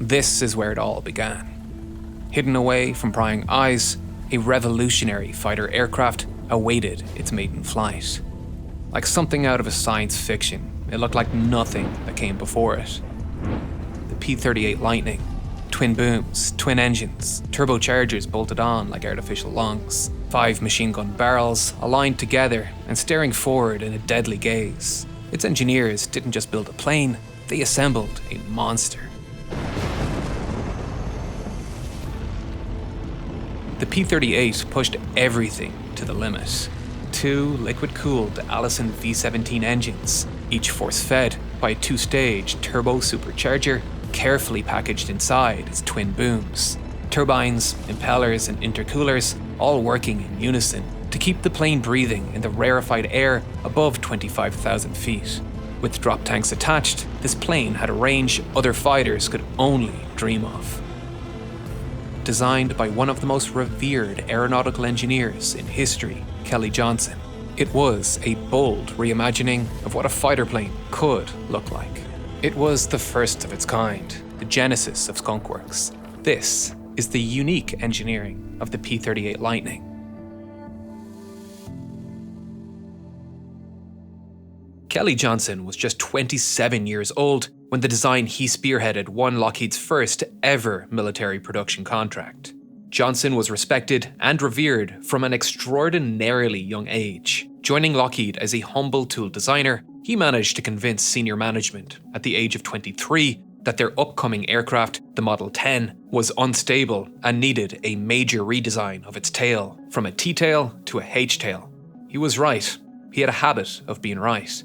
This is where it all began. Hidden away from prying eyes, a revolutionary fighter aircraft awaited its maiden flight. Like something out of a science fiction, it looked like nothing that came before it. The P-38 Lightning. Twin booms, twin engines, turbochargers bolted on like artificial lungs, 5 machine gun barrels aligned together and staring forward in a deadly gaze. Its engineers didn't just build a plane, they assembled a monster. The P-38 pushed everything to the limit. 2 liquid-cooled Allison V17 engines, each force-fed by a 2-stage turbo supercharger carefully packaged inside its twin booms. Turbines, impellers, and intercoolers all working in unison to keep the plane breathing in the rarefied air above 25,000 feet. With drop tanks attached, this plane had a range other fighters could only dream of. Designed by one of the most revered aeronautical engineers in history, Kelly Johnson, it was a bold reimagining of what a fighter plane could look like. It was the first of its kind, the genesis of Skunk Works. This is the unique engineering of the P-38 Lightning. Kelly Johnson was just 27 years old when the design he spearheaded won Lockheed's first ever military production contract. Johnson was respected and revered from an extraordinarily young age. Joining Lockheed as a humble tool designer, he managed to convince senior management at the age of 23 that their upcoming aircraft, the Model 10, was unstable and needed a major redesign of its tail, from a T-tail to a H-tail. He was right. He had a habit of being right.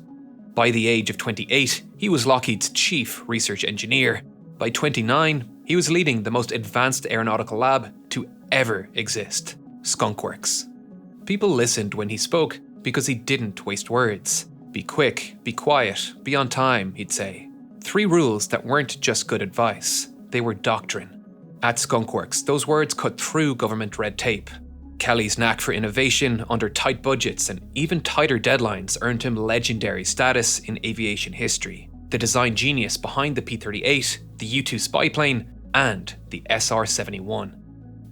By the age of 28, he was Lockheed's chief research engineer. By 29, he was leading the most advanced aeronautical lab to ever exist, Skunk Works. People listened when he spoke because he didn't waste words. Be quick, be quiet, be on time, he'd say. 3 rules that weren't just good advice, they were doctrine. At Skunk Works, those words cut through government red tape. Kelly's knack for innovation under tight budgets and even tighter deadlines earned him legendary status in aviation history. The design genius behind the P-38, the U-2 spy plane, and the SR-71.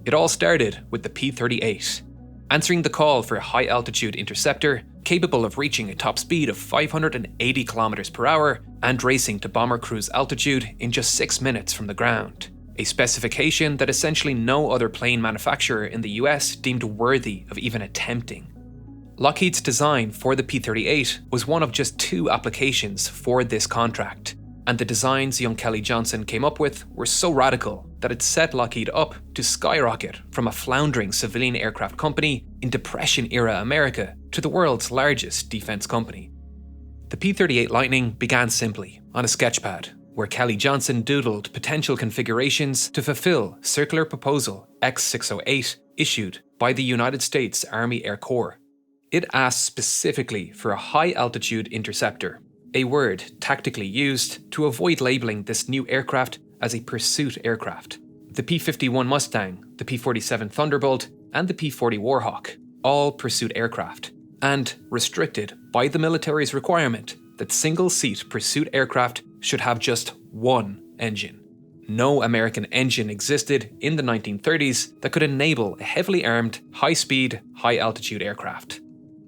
It all started with the P-38. Answering the call for a high-altitude interceptor, capable of reaching a top speed of 580 km per hour and racing to bomber cruise altitude in just 6 minutes from the ground. A specification that essentially no other plane manufacturer in the US deemed worthy of even attempting. Lockheed's design for the P-38 was one of just 2 applications for this contract, and the designs young Kelly Johnson came up with were so radical that it set Lockheed up to skyrocket from a floundering civilian aircraft company in Depression-era America to the world's largest defense company. The P-38 Lightning began simply on a sketchpad, where Kelly Johnson doodled potential configurations to fulfill Circular Proposal X608 issued by the United States Army Air Corps. It asked specifically for a high-altitude interceptor, a word tactically used to avoid labeling this new aircraft as a pursuit aircraft. The P-51 Mustang, the P-47 Thunderbolt, and the P-40 Warhawk, all pursuit aircraft, and restricted by the military's requirement that single-seat pursuit aircraft should have just 1 engine. No American engine existed in the 1930s that could enable a heavily armed, high-speed, high-altitude aircraft.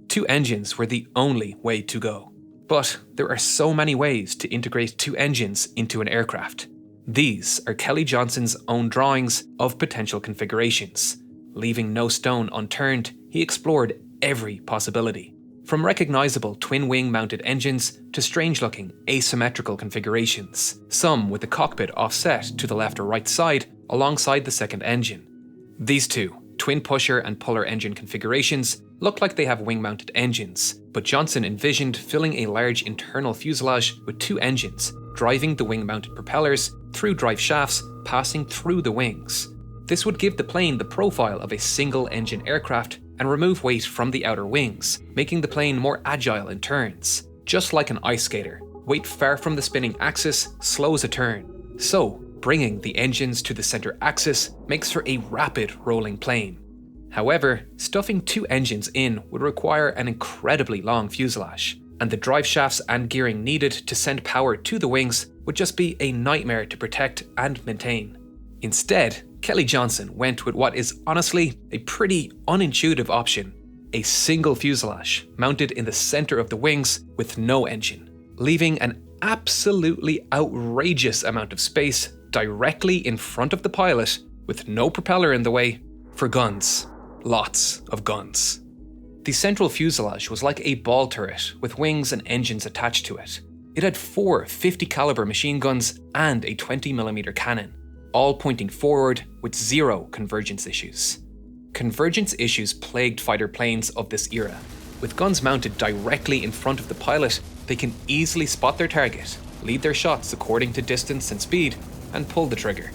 2 engines were the only way to go. But there are so many ways to integrate 2 engines into an aircraft. These are Kelly Johnson's own drawings of potential configurations. Leaving no stone unturned, he explored every possibility. From recognizable twin-wing mounted engines to strange-looking asymmetrical configurations, some with the cockpit offset to the left or right side alongside the second engine. These 2, twin pusher and puller engine configurations, look like they have wing-mounted engines, but Johnson envisioned filling a large internal fuselage with 2 engines, driving the wing-mounted propellers through drive shafts passing through the wings. This would give the plane the profile of a single-engine aircraft and remove weight from the outer wings, making the plane more agile in turns. Just like an ice skater, weight far from the spinning axis slows a turn. So, bringing the engines to the center axis makes for a rapid rolling plane. However, stuffing 2 engines in would require an incredibly long fuselage, and the drive shafts and gearing needed to send power to the wings would just be a nightmare to protect and maintain. Instead, Kelly Johnson went with what is honestly a pretty unintuitive option: a single fuselage mounted in the center of the wings with no engine, leaving an absolutely outrageous amount of space directly in front of the pilot with no propeller in the way for guns. Lots of guns. The central fuselage was like a ball turret with wings and engines attached to it. It had 4 50 caliber machine guns and a 20mm cannon, all pointing forward with 0 convergence issues. Convergence issues plagued fighter planes of this era. With guns mounted directly in front of the pilot, they can easily spot their target, lead their shots according to distance and speed, and pull the trigger.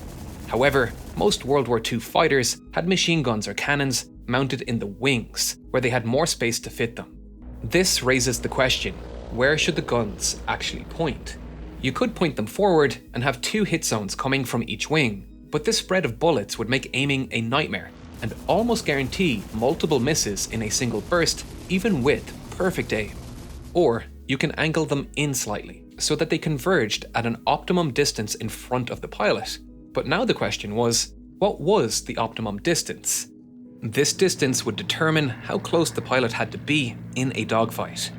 However, most World War II fighters had machine guns or cannons mounted in the wings, where they had more space to fit them. This raises the question, where should the guns actually point? You could point them forward and have 2 hit zones coming from each wing, but this spread of bullets would make aiming a nightmare and almost guarantee multiple misses in a single burst, even with perfect aim. Or you can angle them in slightly, so that they converged at an optimum distance in front of the pilot. But now the question was, what was the optimum distance? This distance would determine how close the pilot had to be in a dogfight.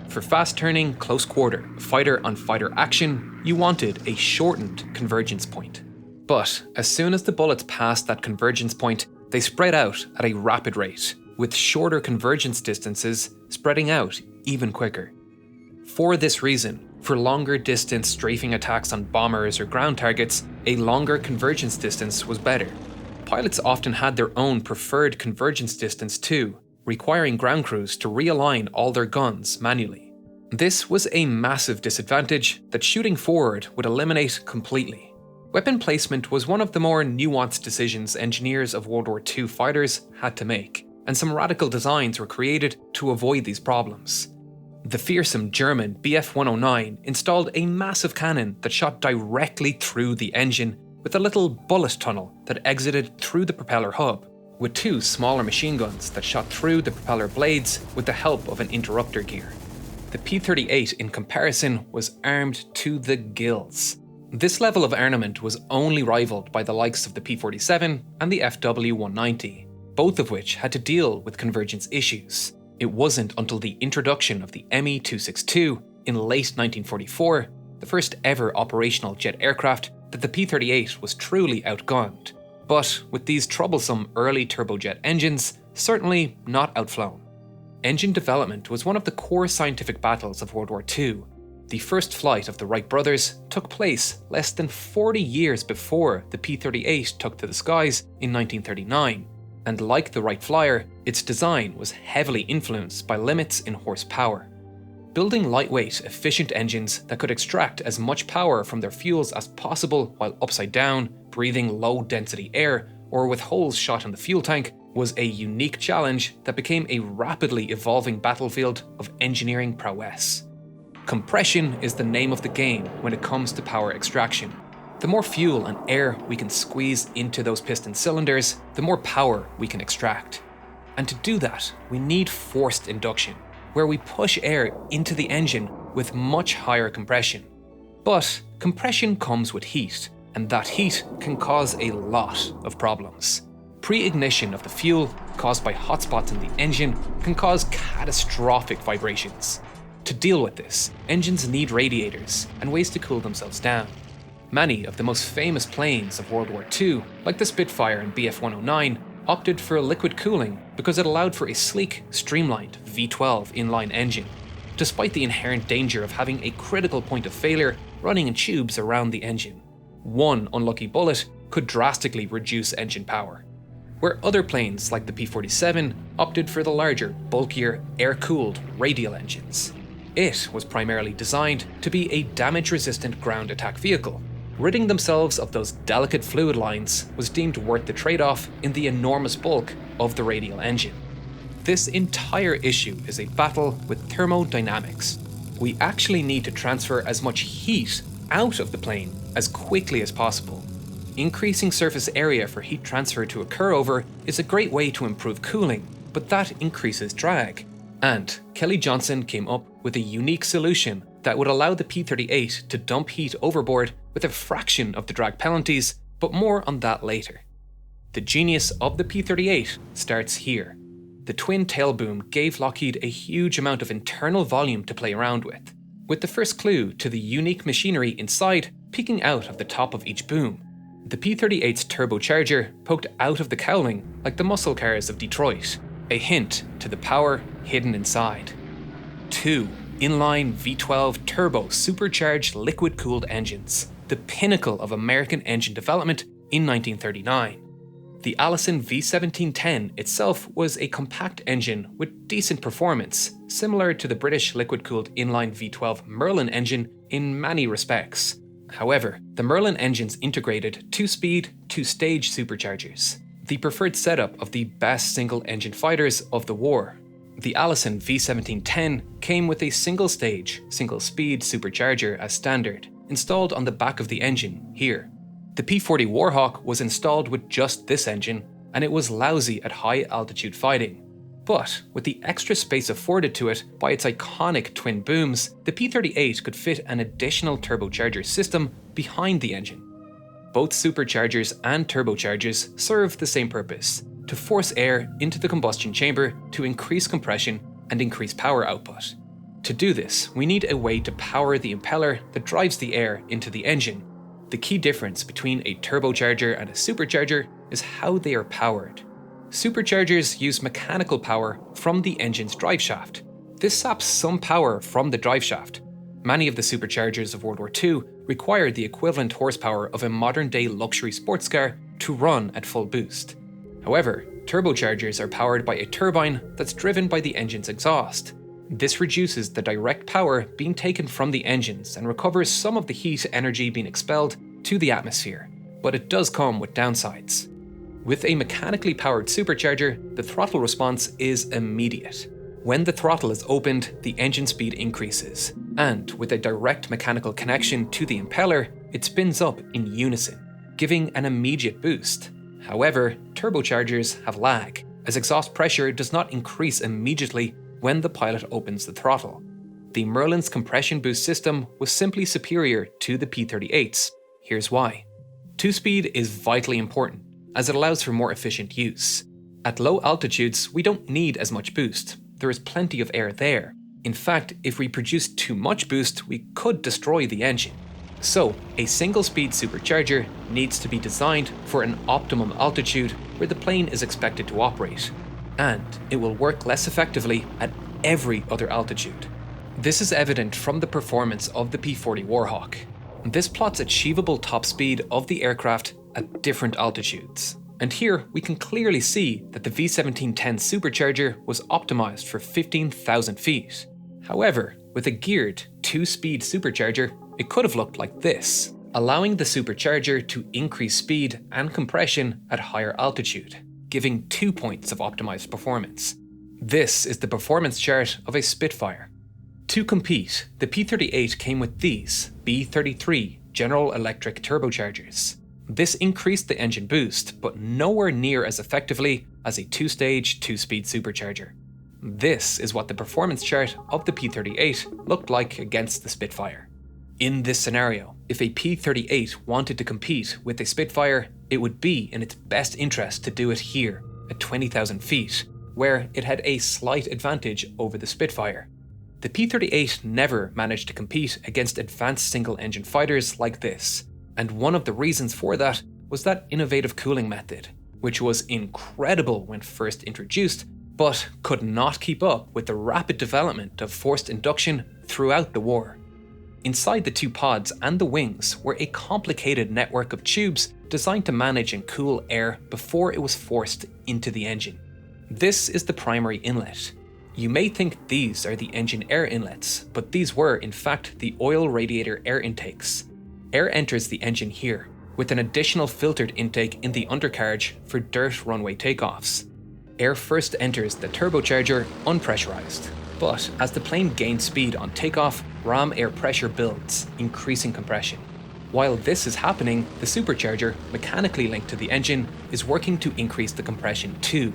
For fast-turning, close-quarter, fighter-on-fighter action, you wanted a shortened convergence point. But as soon as the bullets passed that convergence point, they spread out at a rapid rate, with shorter convergence distances spreading out even quicker. For this reason, for longer distance strafing attacks on bombers or ground targets, a longer convergence distance was better. Pilots often had their own preferred convergence distance too, requiring ground crews to realign all their guns manually. This was a massive disadvantage that shooting forward would eliminate completely. Weapon placement was one of the more nuanced decisions engineers of World War II fighters had to make, and some radical designs were created to avoid these problems. The fearsome German Bf-109 installed a massive cannon that shot directly through the engine with a little bullet tunnel that exited through the propeller hub, with 2 smaller machine guns that shot through the propeller blades with the help of an interrupter gear. The P-38 in comparison was armed to the gills. This level of armament was only rivaled by the likes of the P-47 and the FW-190, both of which had to deal with convergence issues. It wasn't until the introduction of the Me-262 in late 1944, the first ever operational jet aircraft, that the P-38 was truly outgunned, but with these troublesome early turbojet engines, certainly not outflown. Engine development was one of the core scientific battles of World War II. The first flight of the Wright brothers took place less than 40 years before the P-38 took to the skies in 1939, and like the Wright Flyer, its design was heavily influenced by limits in horsepower. Building lightweight, efficient engines that could extract as much power from their fuels as possible while upside down, breathing low-density air, or with holes shot in the fuel tank was a unique challenge that became a rapidly evolving battlefield of engineering prowess. Compression is the name of the game when it comes to power extraction. The more fuel and air we can squeeze into those piston cylinders, the more power we can extract. And to do that, we need forced induction, where we push air into the engine with much higher compression. But compression comes with heat, and that heat can cause a lot of problems. Pre-ignition of the fuel, caused by hotspots in the engine, can cause catastrophic vibrations. To deal with this, engines need radiators and ways to cool themselves down. Many of the most famous planes of World War II, like the Spitfire and Bf-109, opted for liquid cooling because it allowed for a sleek, streamlined V12 inline engine, despite the inherent danger of having a critical point of failure running in tubes around the engine. One unlucky bullet could drastically reduce engine power. Where other planes like the P-47 opted for the larger, bulkier, air-cooled radial engines. It was primarily designed to be a damage-resistant ground attack vehicle. Ridding themselves of those delicate fluid lines was deemed worth the trade-off in the enormous bulk of the radial engine. This entire issue is a battle with thermodynamics. We actually need to transfer as much heat out of the plane as quickly as possible. Increasing surface area for heat transfer to occur over is a great way to improve cooling, but that increases drag. And Kelly Johnson came up with a unique solution that would allow the P-38 to dump heat overboard with a fraction of the drag penalties, but more on that later. The genius of the P-38 starts here. The twin tail boom gave Lockheed a huge amount of internal volume to play around with the first clue to the unique machinery inside peeking out of the top of each boom. The P-38's turbocharger poked out of the cowling like the muscle cars of Detroit, a hint to the power hidden inside. 2 inline V12 turbo supercharged liquid-cooled engines, the pinnacle of American engine development in 1939. The Allison V1710 itself was a compact engine with decent performance, similar to the British liquid-cooled inline V12 Merlin engine in many respects. However, the Merlin engines integrated 2-speed, 2-stage superchargers, the preferred setup of the best single-engine fighters of the war. The Allison V1710 came with a single-stage, single-speed supercharger as standard, installed on the back of the engine here. The P-40 Warhawk was installed with just this engine, and it was lousy at high-altitude fighting. But with the extra space afforded to it by its iconic twin booms, the P-38 could fit an additional turbocharger system behind the engine. Both superchargers and turbochargers serve the same purpose: to force air into the combustion chamber to increase compression and increase power output. To do this, we need a way to power the impeller that drives the air into the engine. The key difference between a turbocharger and a supercharger is how they are powered. Superchargers use mechanical power from the engine's driveshaft. This saps some power from the driveshaft. Many of the superchargers of World War II required the equivalent horsepower of a modern-day luxury sports car to run at full boost. However, turbochargers are powered by a turbine that's driven by the engine's exhaust. This reduces the direct power being taken from the engines and recovers some of the heat energy being expelled to the atmosphere, but it does come with downsides. With a mechanically powered supercharger, the throttle response is immediate. When the throttle is opened, the engine speed increases, and with a direct mechanical connection to the impeller, it spins up in unison, giving an immediate boost. However, turbochargers have lag, as exhaust pressure does not increase immediately when the pilot opens the throttle. The Merlin's compression boost system was simply superior to the P-38's. Here's why. 2-speed is vitally important, as it allows for more efficient use. At low altitudes, we don't need as much boost. There is plenty of air there. In fact, if we produce too much boost, we could destroy the engine. So, a single-speed supercharger needs to be designed for an optimum altitude where the plane is expected to operate, and it will work less effectively at every other altitude. This is evident from the performance of the P-40 Warhawk. This plots achievable top speed of the aircraft at different altitudes. And here we can clearly see that the V1710 supercharger was optimized for 15,000 feet. However, with a geared 2-speed supercharger, it could have looked like this, allowing the supercharger to increase speed and compression at higher altitude, giving 2 points of optimized performance. This is the performance chart of a Spitfire. To compete, the P-38 came with these B-33 General Electric turbochargers. This increased the engine boost, but nowhere near as effectively as a 2-stage, 2-speed supercharger. This is what the performance chart of the P-38 looked like against the Spitfire. In this scenario, if a P-38 wanted to compete with a Spitfire, it would be in its best interest to do it here, at 20,000 feet, where it had a slight advantage over the Spitfire. The P-38 never managed to compete against advanced single-engine fighters like this, and one of the reasons for that was that innovative cooling method, which was incredible when first introduced, but could not keep up with the rapid development of forced induction throughout the war. Inside the two pods and the wings were a complicated network of tubes designed to manage and cool air before it was forced into the engine. This is the primary inlet. You may think these are the engine air inlets, but these were, in fact, the oil radiator air intakes. Air enters the engine here, with an additional filtered intake in the undercarriage for dirt runway takeoffs. Air first enters the turbocharger unpressurized, but as the plane gains speed on takeoff, ram air pressure builds, increasing compression. While this is happening, the supercharger, mechanically linked to the engine, is working to increase the compression too.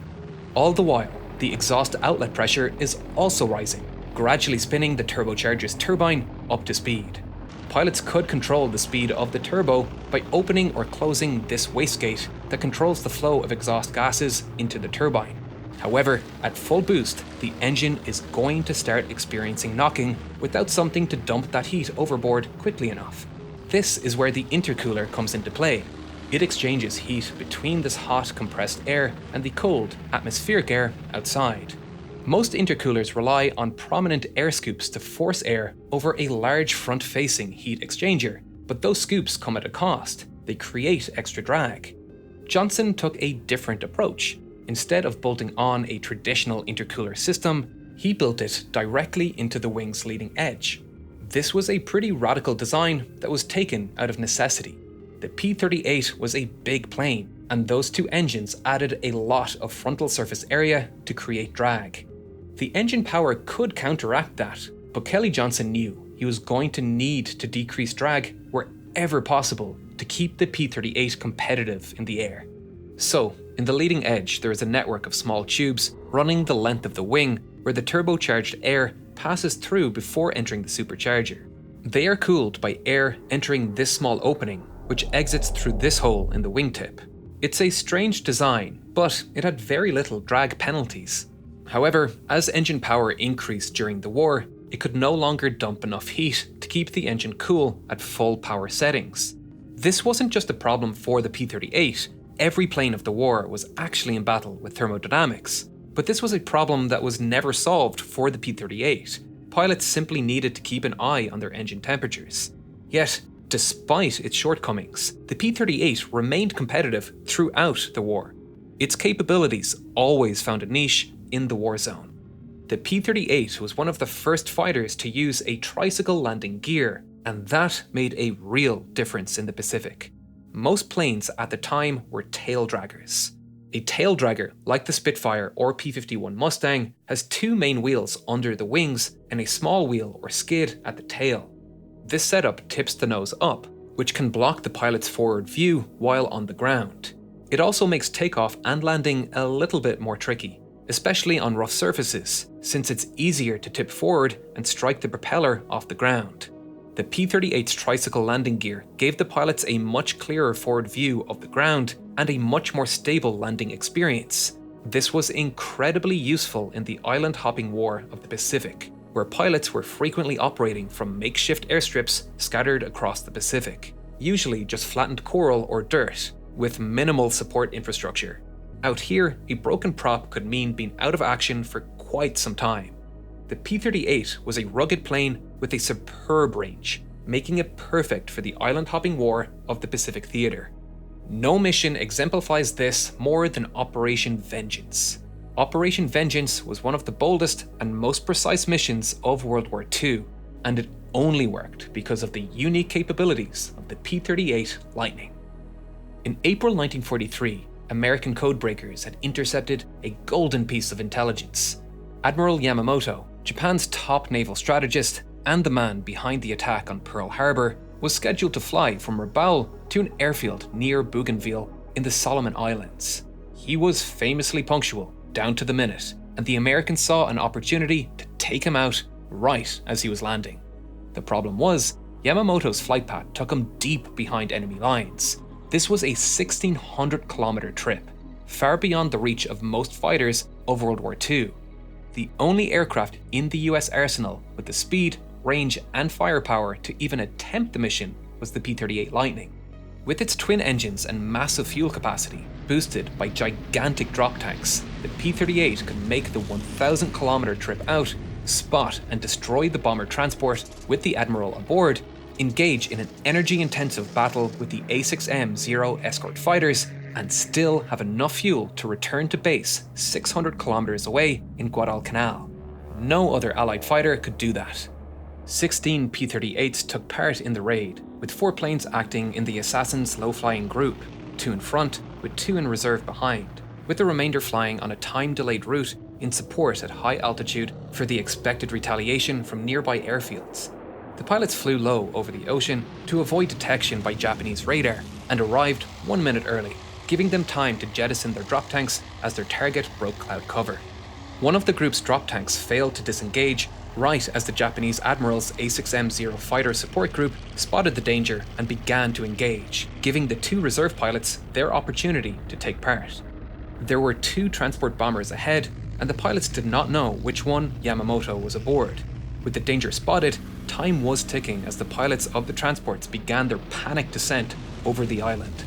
All the while, the exhaust outlet pressure is also rising, gradually spinning the turbocharger's turbine up to speed. Pilots could control the speed of the turbo by opening or closing this wastegate that controls the flow of exhaust gases into the turbine. However, at full boost, the engine is going to start experiencing knocking without something to dump that heat overboard quickly enough. This is where the intercooler comes into play. It exchanges heat between this hot compressed air and the cold atmospheric air outside. Most intercoolers rely on prominent air scoops to force air over a large front-facing heat exchanger, but those scoops come at a cost. They create extra drag. Johnson took a different approach. Instead of bolting on a traditional intercooler system, he built it directly into the wing's leading edge. This was a pretty radical design that was taken out of necessity. The P-38 was a big plane, and those two engines added a lot of frontal surface area to create drag. The engine power could counteract that, but Kelly Johnson knew he was going to need to decrease drag wherever possible to keep the P-38 competitive in the air. So, in the leading edge, there is a network of small tubes running the length of the wing where the turbocharged air passes through before entering the supercharger. They are cooled by air entering this small opening, which exits through this hole in the wingtip. It's a strange design, but it had very little drag penalties. However, as engine power increased during the war, it could no longer dump enough heat to keep the engine cool at full power settings. This wasn't just a problem for the P-38. Every plane of the war was actually in battle with thermodynamics. But this was a problem that was never solved for the P-38. Pilots simply needed to keep an eye on their engine temperatures. Yet, despite its shortcomings, the P-38 remained competitive throughout the war. Its capabilities always found a niche in the war zone. The P-38 was one of the first fighters to use a tricycle landing gear, and that made a real difference in the Pacific. Most planes at the time were tail draggers. A tail dragger, like the Spitfire or P-51 Mustang, has two main wheels under the wings and a small wheel or skid at the tail. This setup tips the nose up, which can block the pilot's forward view while on the ground. It also makes takeoff and landing a little bit more tricky, especially on rough surfaces, since it's easier to tip forward and strike the propeller off the ground. The P-38's tricycle landing gear gave the pilots a much clearer forward view of the ground and a much more stable landing experience. This was incredibly useful in the island-hopping war of the Pacific, where pilots were frequently operating from makeshift airstrips scattered across the Pacific, usually just flattened coral or dirt, with minimal support infrastructure. Out here, a broken prop could mean being out of action for quite some time. The P-38 was a rugged plane with a superb range, making it perfect for the island-hopping war of the Pacific theater. No mission exemplifies this more than Operation Vengeance. Operation Vengeance was one of the boldest and most precise missions of World War II, and it only worked because of the unique capabilities of the P-38 Lightning. In April 1943, American codebreakers had intercepted a golden piece of intelligence. Admiral Yamamoto, Japan's top naval strategist and the man behind the attack on Pearl Harbor, was scheduled to fly from Rabaul to an airfield near Bougainville in the Solomon Islands. He was famously punctual, down to the minute, and the Americans saw an opportunity to take him out right as he was landing. The problem was, Yamamoto's flight path took him deep behind enemy lines. This was a 1,600-kilometer trip, far beyond the reach of most fighters of World War II. The only aircraft in the US arsenal with the speed, range, and firepower to even attempt the mission was the P-38 Lightning. With its twin engines and massive fuel capacity, boosted by gigantic drop tanks, the P-38 could make the 1,000-kilometer trip out, spot and destroy the bomber transport with the Admiral aboard, engage in an energy-intensive battle with the A6M-0 escort fighters, and still have enough fuel to return to base 600 kilometers away in Guadalcanal. No other Allied fighter could do that. 16 P-38s took part in the raid, with 4 planes acting in the Assassins low-flying group, 2 in front with 2 in reserve behind, with the remainder flying on a time-delayed route in support at high altitude for the expected retaliation from nearby airfields. The pilots flew low over the ocean to avoid detection by Japanese radar and arrived 1 minute early, giving them time to jettison their drop tanks as their target broke cloud cover. One of the group's drop tanks failed to disengage right as the Japanese Admiral's A6M-0 fighter support group spotted the danger and began to engage, giving the 2 reserve pilots their opportunity to take part. There were 2 transport bombers ahead, and the pilots did not know which one Yamamoto was aboard. With the danger spotted, time was ticking as the pilots of the transports began their panic descent over the island.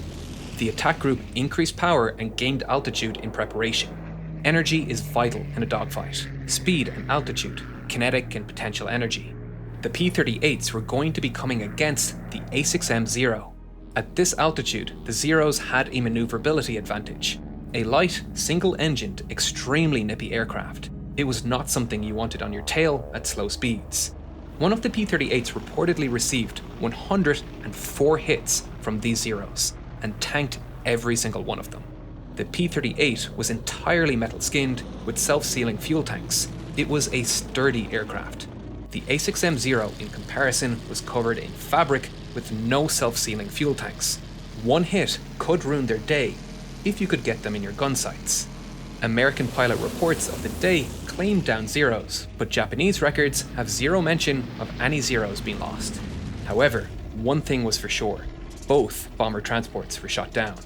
The attack group increased power and gained altitude in preparation. Energy is vital in a dogfight. Speed and altitude, kinetic and potential energy. The P-38s were going to be coming against the A6M-0. At this altitude, the Zeros had a maneuverability advantage. A light, single-engined, extremely nippy aircraft. It was not something you wanted on your tail at slow speeds. One of the P-38s reportedly received 104 hits from these Zeros and tanked every single one of them. The P-38 was entirely metal-skinned with self-sealing fuel tanks. It was a sturdy aircraft. The A6M-0, in comparison, was covered in fabric with no self-sealing fuel tanks. One hit could ruin their day if you could get them in your gun sights. American pilot reports of the day claimed down Zeros, but Japanese records have zero mention of any Zeros being lost. However, one thing was for sure: both bomber transports were shot down.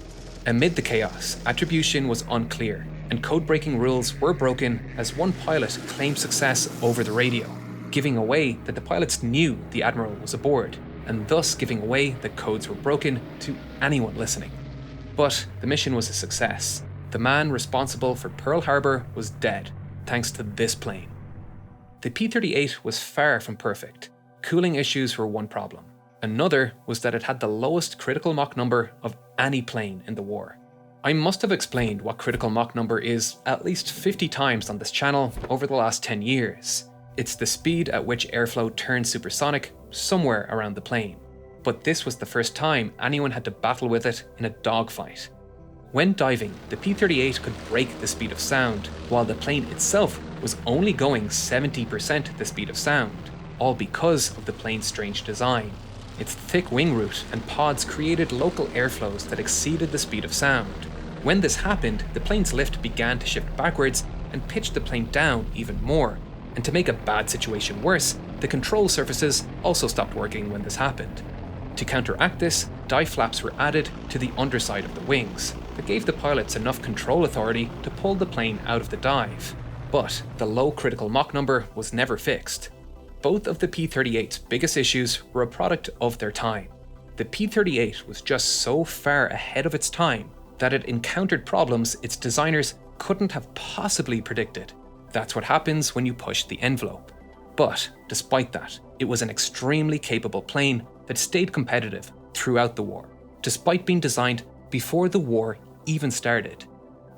Amid the chaos, attribution was unclear, and code-breaking rules were broken as one pilot claimed success over the radio, giving away that the pilots knew the Admiral was aboard, and thus giving away that codes were broken to anyone listening. But the mission was a success. The man responsible for Pearl Harbor was dead, thanks to this plane. The P-38 was far from perfect. Cooling issues were one problem. Another was that it had the lowest critical Mach number of any plane in the war. I must have explained what critical Mach number is at least 50 times on this channel over the last 10 years. It's the speed at which airflow turns supersonic somewhere around the plane. But this was the first time anyone had to battle with it in a dogfight. When diving, the P-38 could break the speed of sound, while the plane itself was only going 70% the speed of sound, all because of the plane's strange design. Its thick wing root and pods created local airflows that exceeded the speed of sound. When this happened, the plane's lift began to shift backwards and pitched the plane down even more. And to make a bad situation worse, the control surfaces also stopped working when this happened. To counteract this, dive flaps were added to the underside of the wings that gave the pilots enough control authority to pull the plane out of the dive. But the low critical Mach number was never fixed. Both of the P-38's biggest issues were a product of their time. The P-38 was just so far ahead of its time that it encountered problems its designers couldn't have possibly predicted. That's what happens when you push the envelope. But despite that, it was an extremely capable plane that stayed competitive throughout the war, despite being designed before the war even started.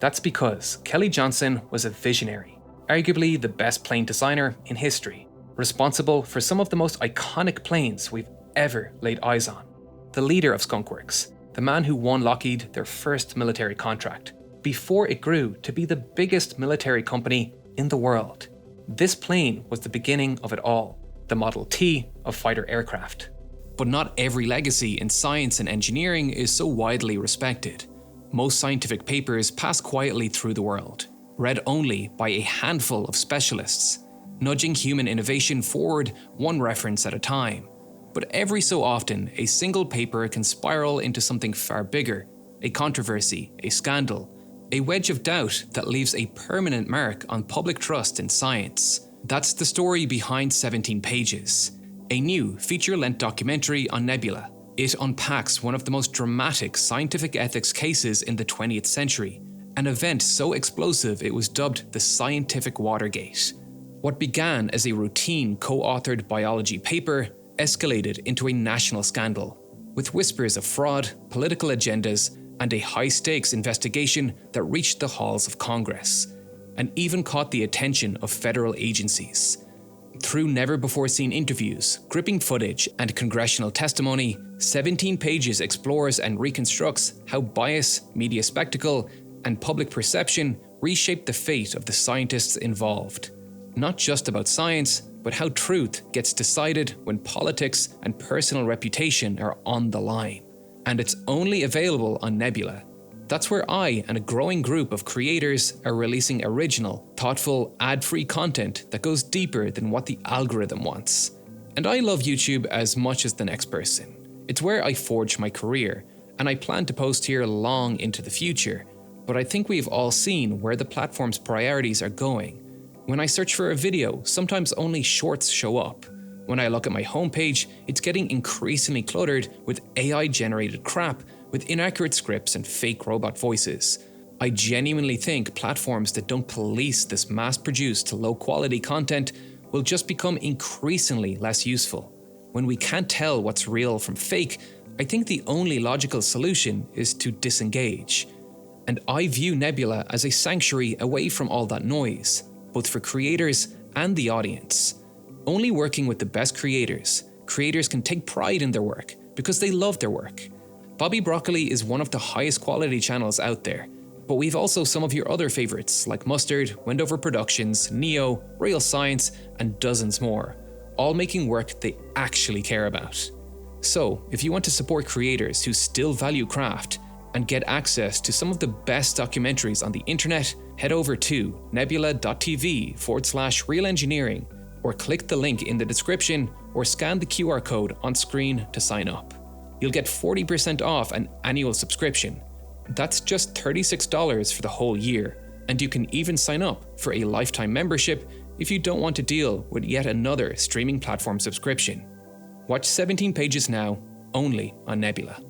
That's because Kelly Johnson was a visionary, arguably the best plane designer in history, responsible for some of the most iconic planes we've ever laid eyes on. The leader of Skunk Works, the man who won Lockheed their first military contract, before it grew to be the biggest military company in the world. This plane was the beginning of it all, the Model T of fighter aircraft. But not every legacy in science and engineering is so widely respected. Most scientific papers pass quietly through the world, read only by a handful of specialists, nudging human innovation forward one reference at a time. But every so often, a single paper can spiral into something far bigger, a controversy, a scandal, a wedge of doubt that leaves a permanent mark on public trust in science. That's the story behind 17 Pages, a new feature-length documentary on nebula. It unpacks one of the most dramatic scientific ethics cases in the 20th century, an event so explosive it was dubbed the Scientific Watergate. What began as a routine co-authored biology paper escalated into a national scandal, with whispers of fraud, political agendas, and a high-stakes investigation that reached the halls of Congress, and even caught the attention of federal agencies. Through never-before-seen interviews, gripping footage, and congressional testimony, 17 Pages explores and reconstructs how bias, media spectacle, and public perception reshaped the fate of the scientists involved. Not just about science, but how truth gets decided when politics and personal reputation are on the line. And it's only available on Nebula. That's where I and a growing group of creators are releasing original, thoughtful, ad-free content that goes deeper than what the algorithm wants. And I love YouTube as much as the next person. It's where I forged my career, and I plan to post here long into the future. But I think we've all seen where the platform's priorities are going. When I search for a video, sometimes only shorts show up. When I look at my homepage, it's getting increasingly cluttered with AI-generated crap, with inaccurate scripts and fake robot voices. I genuinely think platforms that don't police this mass-produced, low-quality content will just become increasingly less useful. When we can't tell what's real from fake, I think the only logical solution is to disengage. And I view Nebula as a sanctuary away from all that noise, both for creators and the audience. Only working with the best creators can take pride in their work because they love their work. Bobby Broccoli is one of the highest quality channels out there, but we've also some of your other favorites like Mustard, Wendover Productions, Neo, Real Science, and dozens more, all making work they actually care about. So, if you want to support creators who still value craft and get access to some of the best documentaries on the internet, head over to nebula.tv/real engineering or click the link in the description or scan the QR code on screen to sign up. You'll get 40% off an annual subscription. That's just $36 for the whole year, and you can even sign up for a lifetime membership if you don't want to deal with yet another streaming platform subscription. Watch 17 Pages now, only on Nebula.